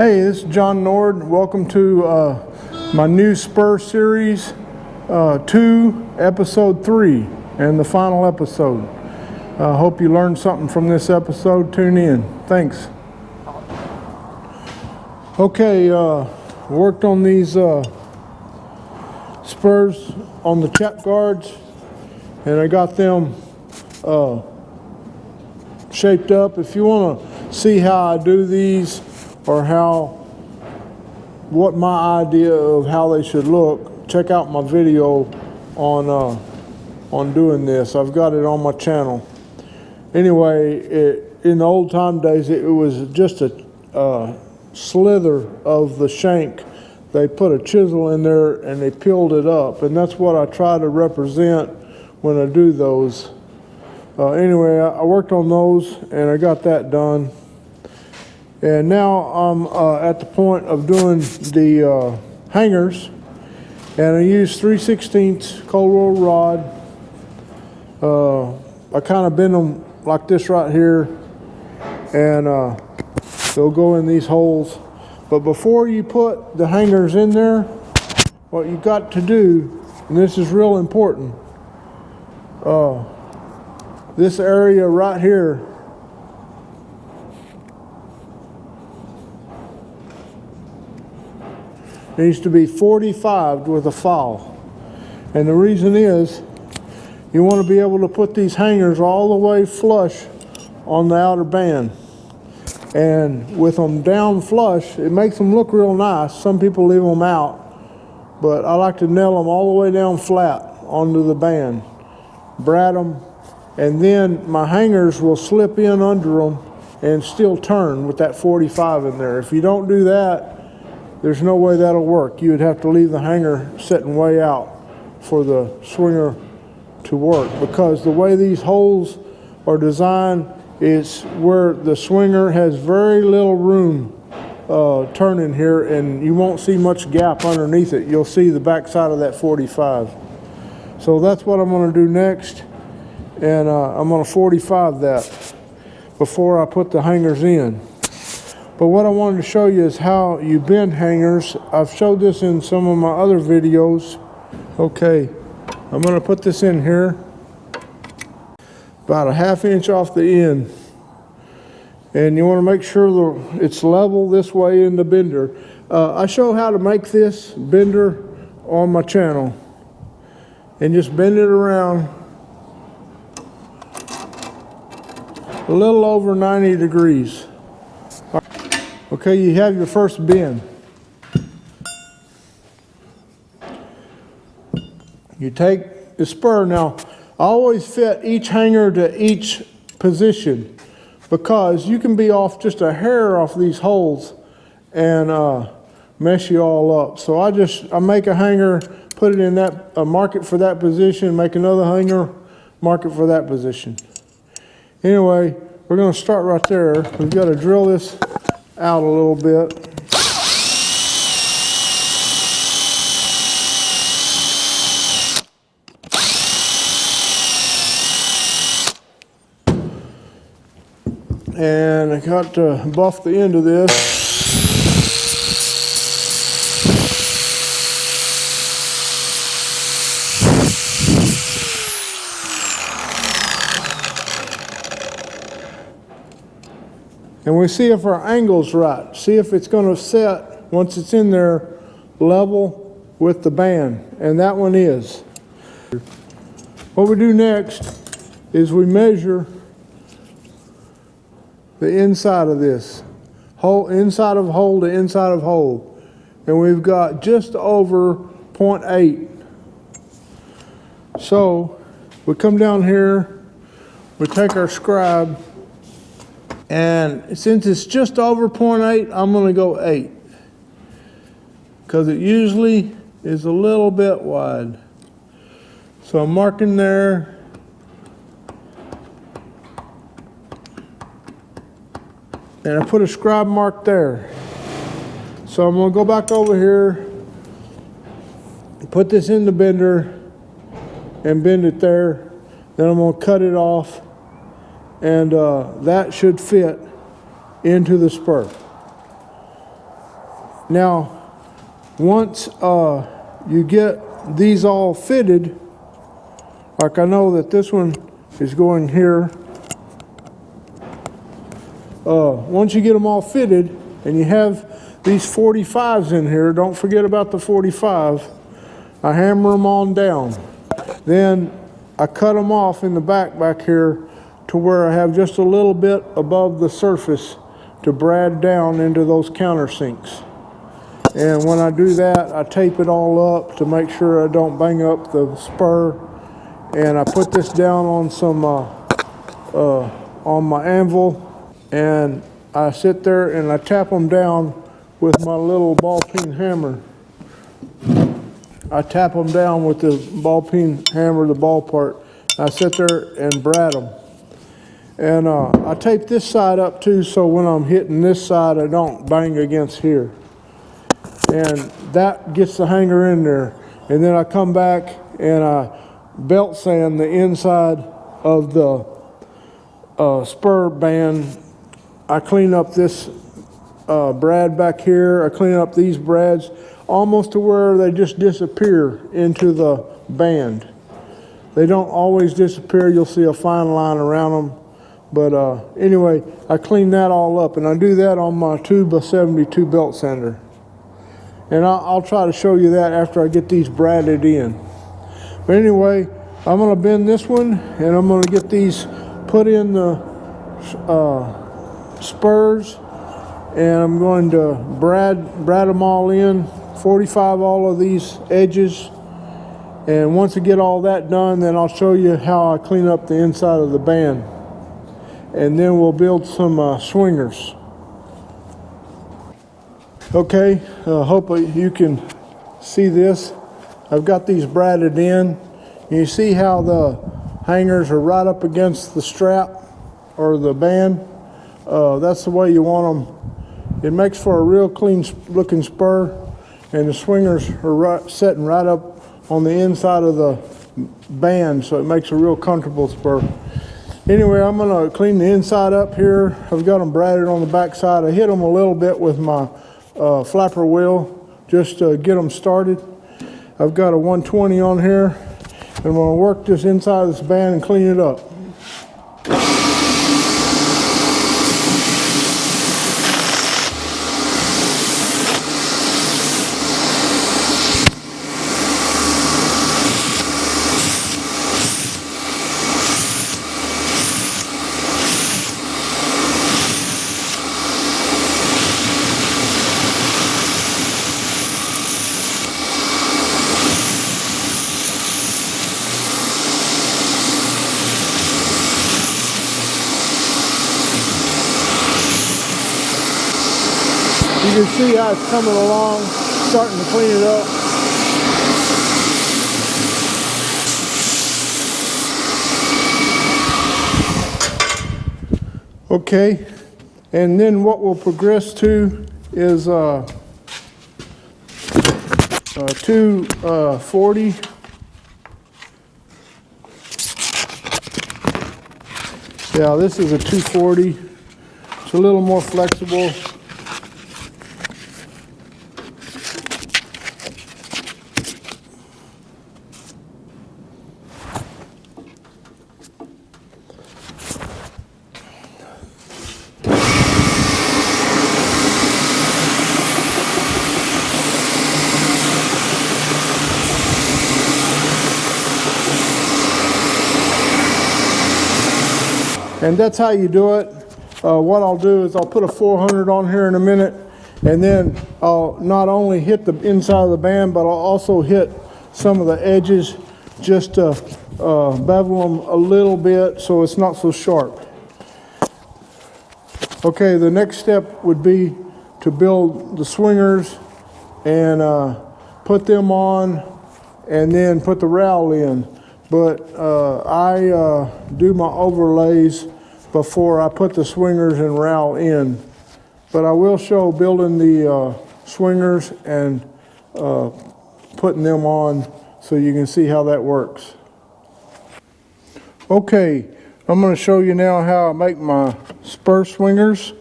Hey, this is John Nord. Welcome to my new Spur series 2, episode 3, and the final episode. I hope you learned something from this episode. Tune in. Thanks. Okay, worked on these spurs on the chap guards, and I got them shaped up. If you want to see how I do these, or what my idea of how they should look, check out my video on doing this. I've got it on my channel. Anyway, in the old time days, it was just a slither of the shank. They put a chisel in there and they peeled it up, and that's what I try to represent when I do those. Anyway, I worked on those and I got that done. And now I'm at the point of doing the hangers, and I use 3/16 cold roll rod. I kind of bend them like this right here, and they'll go in these holes. But before you put the hangers in there, what you got to do, and this is real important, this area right here, needs to be 45 with a file. And the reason is, you want to be able to put these hangers all the way flush on the outer band. And with them down flush, it makes them look real nice. Some people leave them out, but I like to nail them all the way down flat onto the band, brad them, and then my hangers will slip in under them and still turn with that 45 in there. If you don't do that, there's no way that'll work. You would have to leave the hanger sitting way out for the swinger to work, because the way these holes are designed is where the swinger has very little room turning here, and you won't see much gap underneath it. You'll see the back side of that 45. So that's what I'm going to do next, and I'm going to 45 that before I put the hangers in. But what I wanted to show you is how you bend hangers. I've showed this in some of my other videos. Okay, I'm going to put this in here, about a ½ inch off the end. And you want to make sure it's level this way in the bender. I show how to make this bender on my channel. And just bend it around a little over 90 degrees. Okay, you have your first bend. You take the spur. Now, I always fit each hanger to each position, because you can be off just a hair off these holes and mess you all up. So I make a hanger, put it in that, mark it for that position, make another hanger, mark it for that position. Anyway, we're going to start right there. We've got to drill this out a little bit. And I got to buff the end of this. And we see if our angle's right. See if it's going to set, once it's in there, level with the band. And that one is. What we do next is we measure the inside of this. Inside of hole to inside of hole. And we've got just over 0.8. So we come down here, we take our scribe, and since it's just over 0.8, I'm going to go 8, because it usually is a little bit wide. So I'm marking there. And I put a scribe mark there. So I'm going to go back over here, put this in the bender, and bend it there. Then I'm going to cut it off, and that should fit into the spur. Now, once you get these all fitted, like I know that this one is going here. Once you get them all fitted and you have these 45s in here, don't forget about the 45. I hammer them on down. Then I cut them off in the back here to where I have just a little bit above the surface to brad down into those countersinks. And when I do that, I tape it all up to make sure I don't bang up the spur. And I put this down on some on my anvil, and I sit there and I tap them down with my little ball peen hammer. I tap them down with the ball peen hammer, the ball part. I sit there and brad them. And I tape this side up too, so when I'm hitting this side, I don't bang against here. And that gets the hanger in there. And then I come back and I belt sand the inside of the spur band. I clean up this brad back here. I clean up these brads almost to where they just disappear into the band. They don't always disappear. You'll see a fine line around them. But anyway, I clean that all up, and I do that on my 2x72 belt sander. And I'll try to show you that after I get these braided in. But anyway, I'm going to bend this one, and I'm going to get these put in the spurs, and I'm going to brad them all in, 45 all of these edges. And once I get all that done, then I'll show you how I clean up the inside of the band. And then we'll build some swingers. Okay, hope you can see this. I've got these braided in. You see how the hangers are right up against the strap or the band? That's the way you want them. It makes for a real clean looking spur, and the swingers are sitting right up on the inside of the band, so it makes a real comfortable spur. Anyway, I'm going to clean the inside up here. I've got them braided on the back side. I hit them a little bit with my flapper wheel just to get them started. I've got a 120 on here, and I'm going to work this inside of this band and clean it up. You can see how it's coming along, starting to clean it up. Okay, and then what we'll progress to is 240. Yeah, this is a 240. It's a little more flexible. And that's how you do it. What I'll do is I'll put a 400 on here in a minute, and then I'll not only hit the inside of the band, but I'll also hit some of the edges just to bevel them a little bit so it's not so sharp. Okay, the next step would be to build the swingers and put them on and then put the rowel in. But I do my overlays before I put the swingers and rowel in. But I will show building the swingers and putting them on so you can see how that works. Okay, I'm going to show you now how I make my spur swingers.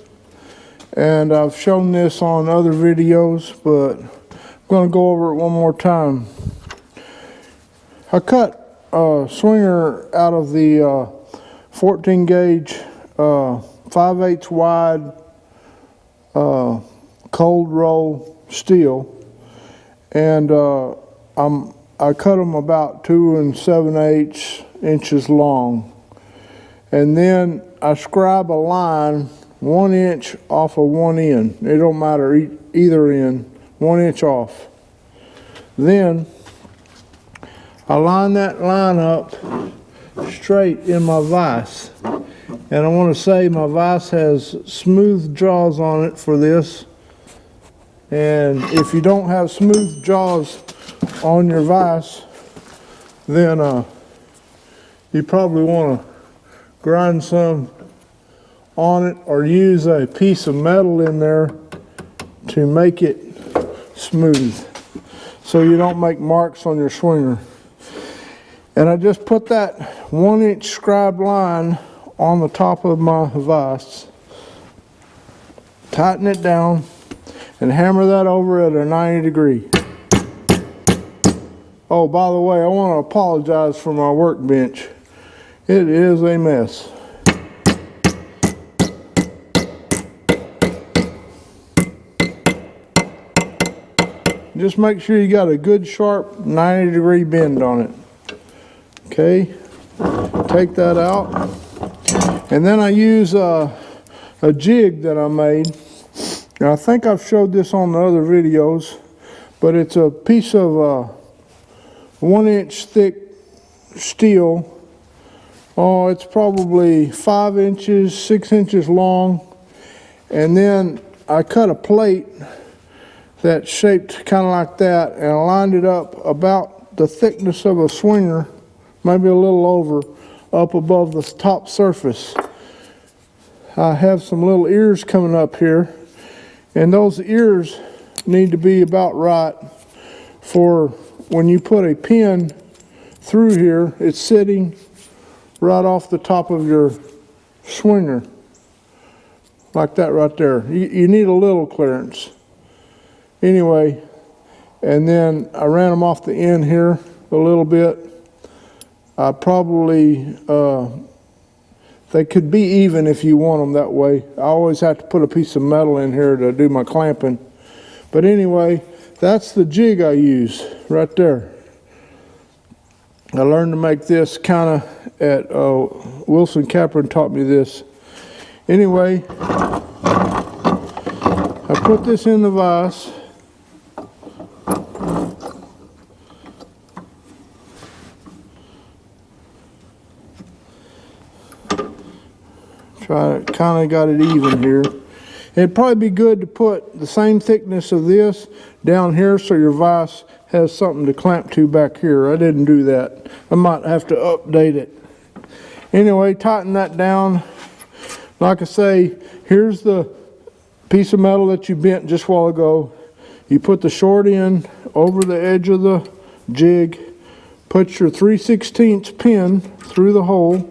and I've shown this on other videos, but I'm going to go over it one more time. I cut a swinger out of the 14 gauge 5/8 wide cold roll steel, and I cut them about 2 7/8 inches long, and then I scribe a line 1 inch off of one end. It don't matter either end, 1 inch off. Then I line that line up straight in my vise, and I want to say my vise has smooth jaws on it for this. And if you don't have smooth jaws on your vise, then you probably want to grind some on it or use a piece of metal in there to make it smooth so you don't make marks on your swinger. And I just put that 1 inch scribed line on the top of my vise, tighten it down, and hammer that over at a 90 degree. Oh, by the way, I want to apologize for my workbench. It is a mess. Just make sure you got a good sharp 90 degree bend on it. Okay, take that out. And then I use a jig that I made. Now, I think I've showed this on the other videos, but it's a piece of 1 inch thick steel. Oh, it's probably 5 inches, 6 inches long. And then I cut a plate that's shaped kind of like that, and I lined it up about the thickness of a swinger, maybe a little over, up above the top surface. I have some little ears coming up here, and those ears need to be about right for when you put a pin through here, it's sitting right off the top of your swinger, like that right there. You need a little clearance. Anyway, and then I ran them off the end here a little bit. I probably, they could be even if you want them that way. I always have to put a piece of metal in here to do my clamping. But anyway, that's the jig I use right there. I learned to make this kind of at Wilson Capron taught me this. Anyway, I put this in the vise. Kind of got it even here. It'd probably be good to put the same thickness of this down here so your vise has something to clamp to back here. I didn't do that. I might have to update it. Anyway, tighten that down. Like I say, here's the piece of metal that you bent just a while ago. You put the short end over the edge of the jig, put your 3/16 pin through the hole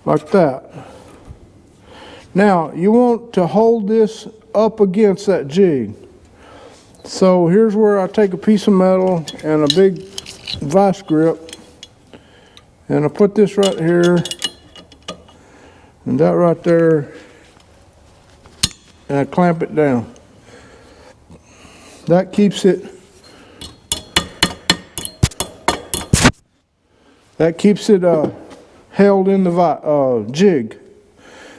like that. Now, you want to hold this up against that jig. So here's where I take a piece of metal and a big vice grip, and I put this right here and that right there, and I clamp it down. That keeps it held in the jig.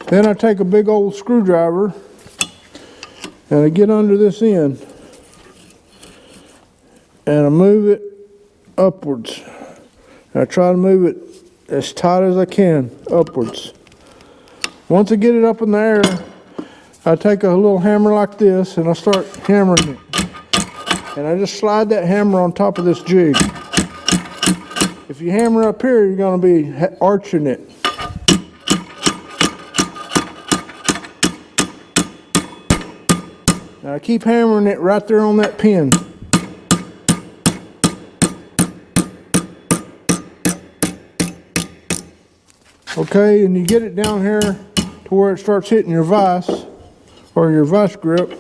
Then I take a big old screwdriver and I get under this end and I move it upwards. And I try to move it as tight as I can upwards. Once I get it up in the air, I take a little hammer like this and I start hammering it. And I just slide that hammer on top of this jig. If you hammer up here, you're going to be arching it. Now I keep hammering it right there on that pin. Okay, and you get it down here to where it starts hitting your vise or your vice grip,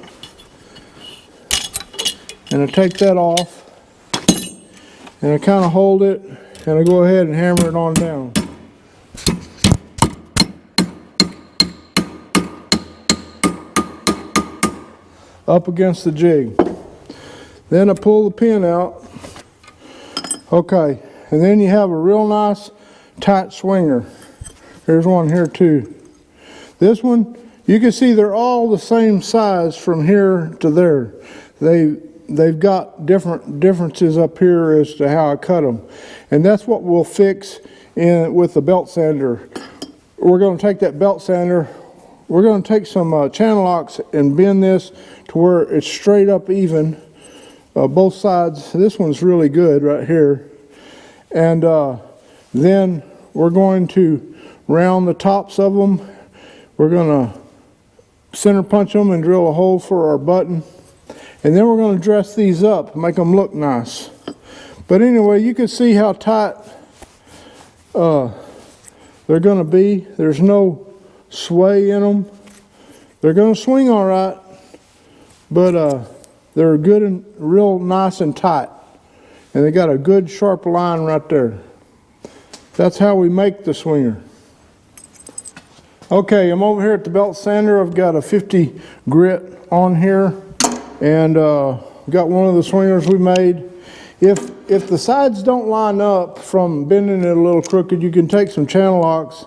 and I take that off, and I kind of hold it, and I go ahead and hammer it on down. Up against the jig. Then I pull the pin out. Okay, and then you have a real nice tight swinger. There's one here too. This one, you can see they're all the same size from here to there. They've got differences up here as to how I cut them. And that's what we'll fix with the belt sander. We're going to take that belt sander, we're going to take some channel locks and bend this to where it's straight up even, both sides. This one's really good right here. And then we're going to round the tops of them. We're going to center punch them and drill a hole for our button. And then we're going to dress these up, make them look nice. But anyway, you can see how tight they're going to be. There's no sway in them. They're going to swing all right, but they're good and real nice and tight. And they got a good sharp line right there. That's how we make the swinger. Okay, I'm over here at the belt sander. I've got a 50 grit on here, and got one of the swingers we made. If the sides don't line up from bending it a little crooked, you can take some channel locks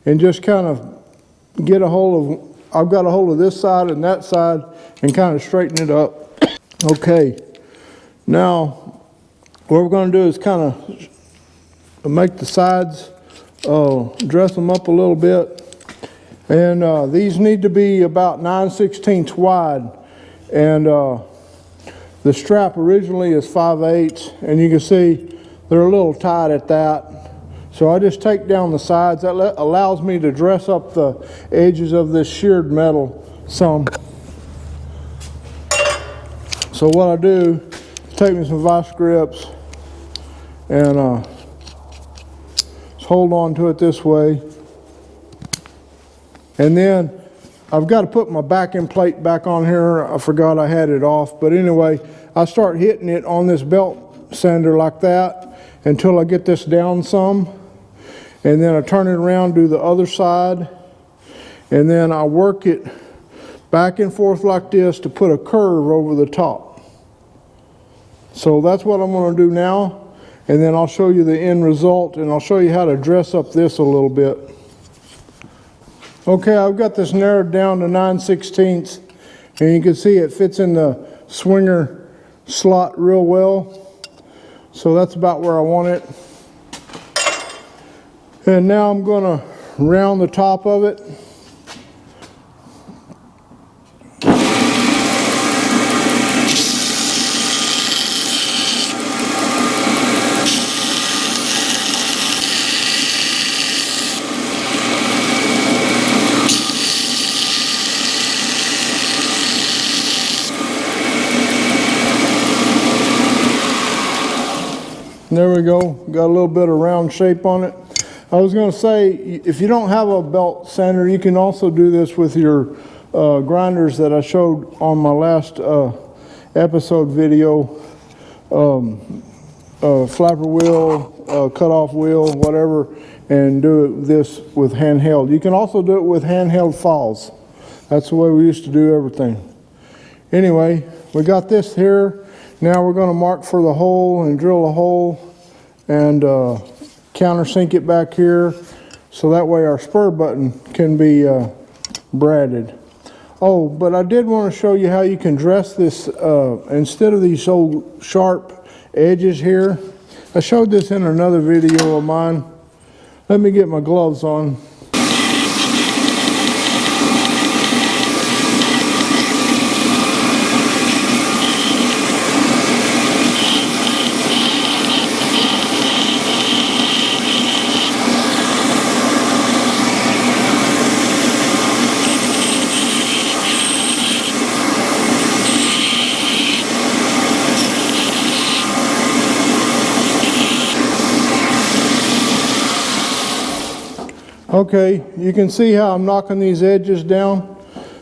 and just kind of get a hold of, I've got a hold of this side and that side and kind of straighten it up. Okay, now what we're going to do is kind of make the sides, dress them up a little bit. And these need to be about 9/16 wide. And the strap originally is 5/8, and you can see they're a little tight at that. So I just take down the sides. That allows me to dress up the edges of this sheared metal some. So what I do is take me some vice grips and just hold on to it this way. And then I've got to put my backing plate back on here. I forgot I had it off. But anyway, I start hitting it on this belt sander like that until I get this down some. And then I turn it around, do the other side. And then I work it back and forth like this to put a curve over the top. So that's what I'm going to do now. And then I'll show you the end result, and I'll show you how to dress up this a little bit. Okay, I've got this narrowed down to 9/16, and you can see it fits in the swinger slot real well. So that's about where I want it. And now I'm going to round the top of it. There we go, got a little bit of round shape on it. I was going to say, if you don't have a belt sander, you can also do this with your grinders that I showed on my last episode video. Flapper wheel, cutoff wheel, whatever, and do this with handheld. You can also do it with handheld files. That's the way we used to do everything. Anyway, we got this here. Now we're going to mark for the hole and drill a hole and countersink it back here, so that way our spur button can be bradded. Oh, but I did want to show you how you can dress this instead of these old sharp edges here. I showed this in another video of mine. Let me get my gloves on. Okay, you can see how I'm knocking these edges down.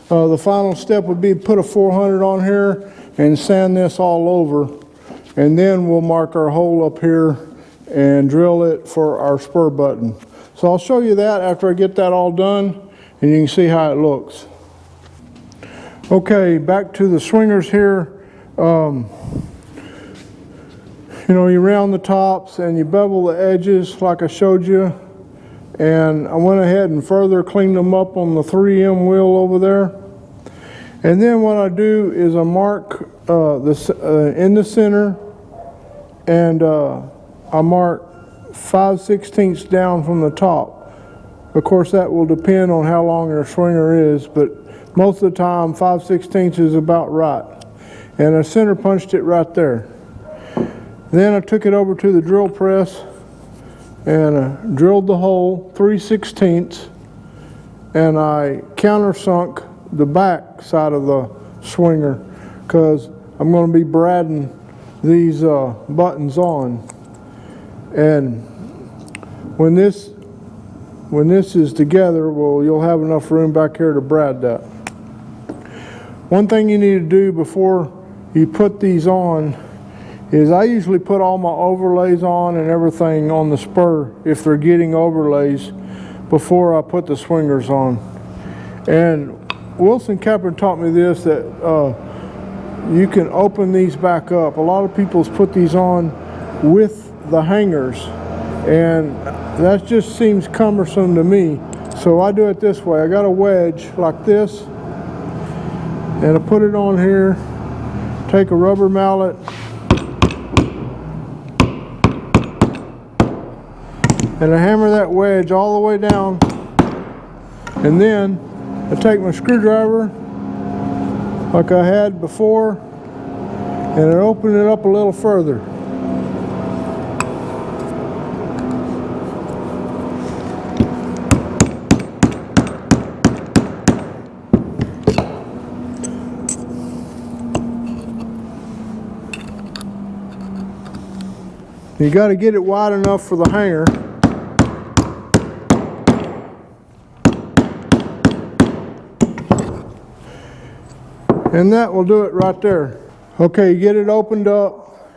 The final step would be to put a 400 on here and sand this all over, and then we'll mark our hole up here and drill it for our spur button. So I'll show you that after I get that all done, and you can see how it looks. Okay, back to the swingers here. You know, you round the tops and you bevel the edges like I showed you. And I went ahead and further cleaned them up on the 3M wheel over there. And then what I do is I mark in the center, and I mark 5/16 down from the top. Of course, that will depend on how long your swinger is, but most of the time 5/16 is about right. And I center punched it right there. Then I took it over to the drill press and drilled the hole 3/16, and I countersunk the back side of the swinger because I'm going to be bradding these buttons on. And when this is together, well, you'll have enough room back here to brad that. One thing you need to do before you put these on is I usually put all my overlays on and everything on the spur if they're getting overlays before I put the swingers on. And Wilson Capper taught me this, that you can open these back up. A lot of people put these on with the hangers, and that just seems cumbersome to me. So I do it this way. I got a wedge like this, and I put it on here, take a rubber mallet, and I hammer that wedge all the way down, and then I take my screwdriver like I had before, and I open it up a little further. You got to get it wide enough for the hanger. And that will do it right there. Okay, you get it opened up,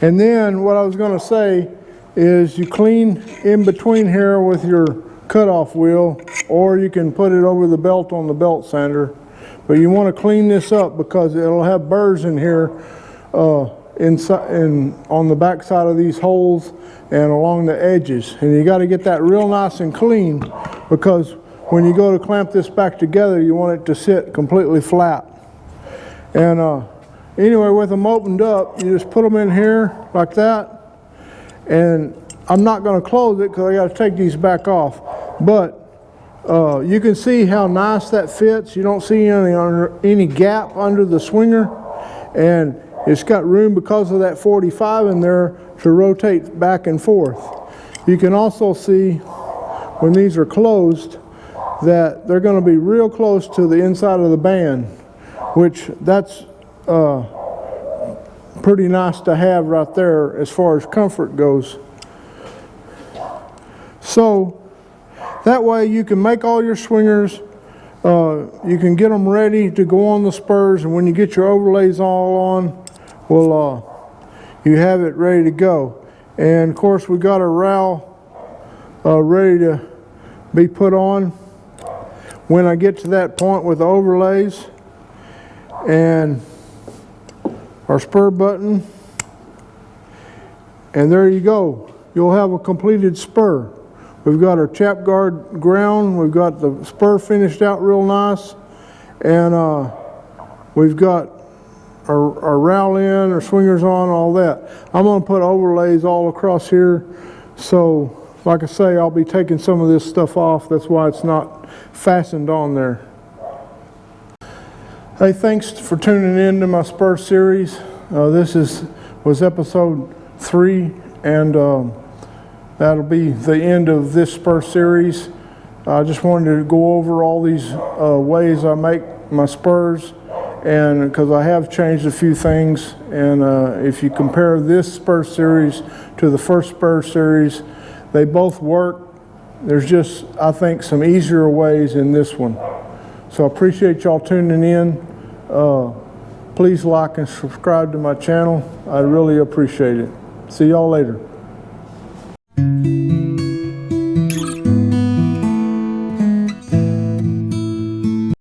and then what I was going to say is you clean in between here with your cutoff wheel, or you can put it over the belt on the belt sander. But you want to clean this up because it'll have burrs in here inside and on the back side of these holes and along the edges. And you got to get that real nice and clean, because when you go to clamp this back together, you want it to sit completely flat. And anyway, with them opened up, you just put them in here like that. And I'm not going to close it because I got to take these back off. But you can see how nice that fits. You don't see any gap under the swinger. And it's got room because of that 45 in there to rotate back and forth. You can also see when these are closed that they're going to be real close to the inside of the band, which that's pretty nice to have right there as far as comfort goes. So that way you can make all your swingers, you can get them ready to go on the spurs, and when you get your overlays all on, well, you have it ready to go. And of course we got our rowel ready to be put on when I get to that point with the overlays. And our spur button, and there you go. You'll have a completed spur. We've got our chap guard ground, we've got the spur finished out real nice, and we've got our rowel in, our swingers on, all that. I'm going to put overlays all across here, so like I say, I'll be taking some of this stuff off. That's why it's not fastened on there. Hey, thanks for tuning in to my Spur series. This was episode 3, and that'll be the end of this Spur series. I just wanted to go over all these ways I make my spurs, and because I have changed a few things, and if you compare this Spur series to the first Spur series, they both work. There's just, I think, some easier ways in this one. So I appreciate y'all tuning in. Please like and subscribe to my channel. I really appreciate it. See y'all later.